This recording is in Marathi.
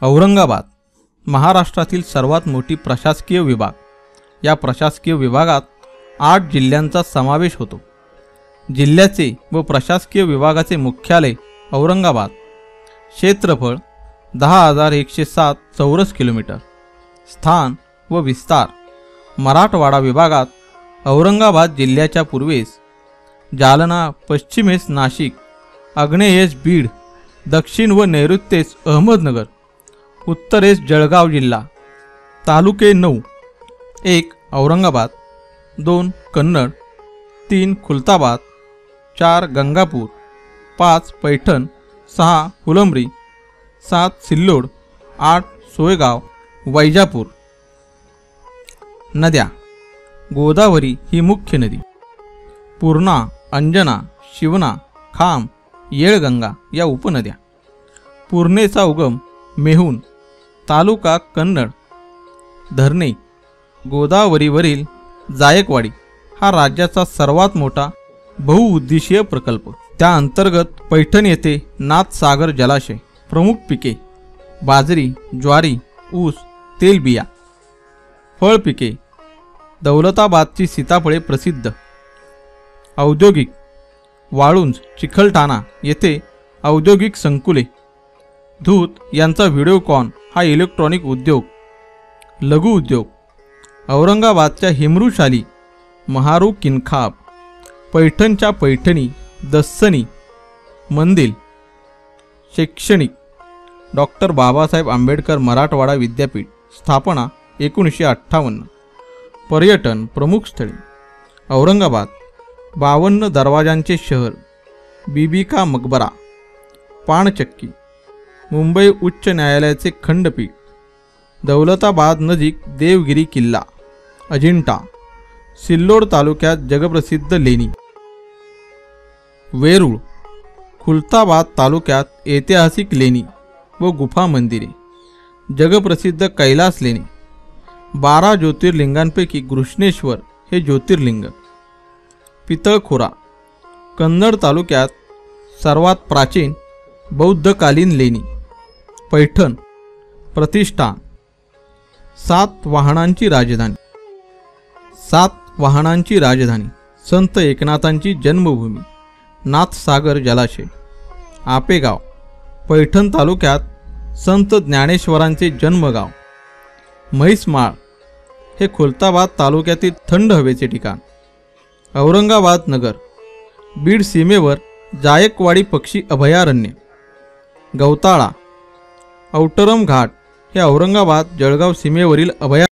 औरंगाबाद महाराष्ट्रातील सर्वात मोठी प्रशासकीय विभाग। या प्रशासकीय विभागात 8 जिल्ह्यांचा समावेश होतो। जिल्ह्याचे व प्रशासकीय विभागाचे मुख्यालय औरंगाबाद। क्षेत्रफळ 10,107 चौरस किलोमीटर। स्थान व विस्तार मराठवाडा विभागात औरंगाबाद जिल्ह्याच्या पूर्वेस जालना, पश्चिमेस नाशिक, आग्नेयेस बीड, दक्षिण व नैऋत्येस अहमदनगर, उत्तरेस जळगाव जिल्हा। तालुके 9। 1 औरंगाबाद, 2 कन्नड, 3 खुलताबाद, 4 गंगापूर, 5 पैठण, 6 फुलंब्री, 7 सिल्लोड, 8 सोयगाव, वैजापूर। नद्या। गोदावरी ही मुख्य नदी। पूर्णा, अंजना, शिवना, खाम, येळगंगा या उपनद्या। पूर्णेचा उगम मेहून, तालुका कन्नड। धरणे। गोदावरीवरील जायकवाडी हा राज्याचा सर्वात मोठा बहुउद्देशीय प्रकल्प। त्या अंतर्गत पैठण येथे नाथसागर जलाशय। प्रमुख पिके बाजरी, ज्वारी, ऊस, तेलबिया। फळ पिके दौलताबादची सीताफळे प्रसिद्ध। औद्योगिक वाळुंज, चिखलठाणा येथे औद्योगिक संकुले। धूत यांचा व्हिडिओकॉन हा इलेक्ट्रॉनिक उद्योग। लघु उद्योग औरंगाबादच्या हिमरूशाली, महारू किनखाब, पैठणच्या पैठणी, दस्सनी, मंदिल। शैक्षणिक डॉक्टर बाबासाहेब आंबेडकर मराठवाडा विद्यापीठ, स्थापना 1958। पर्यटन प्रमुख स्थळे औरंगाबाद 52 दरवाजांचे शहर, बीबी का मकबरा, पाणचक्की, मुंबई उच्च न्यायालयाचे खंडपीठ, दौलताबाद नजीक देवगिरी किल्ला, अजिंठा, सिल्लोड तालुक्यात जगप्रसिद्ध लेणी। वेरूळ खुलताबाद तालुक्यात ऐतिहासिक लेणी व गुफा मंदिरे, जगप्रसिद्ध कैलास लेणी। 12 ज्योतिर्लिंगांपैकी घृष्णेश्वर हे ज्योतिर्लिंग। पितळखोरा कन्नड तालुक्यात सर्वात प्राचीन बौद्धकालीन लेणी। पैठण प्रतिष्ठान। 7 वाहनांची राजधानी। 7 वाहनांची राजधानी संत एकनाथांची जन्मभूमी, नाथसागर जलाशय। आपेगाव पैठण तालुक्यात संत ज्ञानेश्वरांचे जन्मगाव। म्हैसमाळ हे खुलताबाद तालुक्यातील थंड हवेचे ठिकाण। औरंगाबाद नगर बीड सीमेवर जायकवाडी पक्षी अभयारण्य। गवताळा औटरम घाट हे औरंगाबाद जळगाव सीमेवरील अभयारण्य।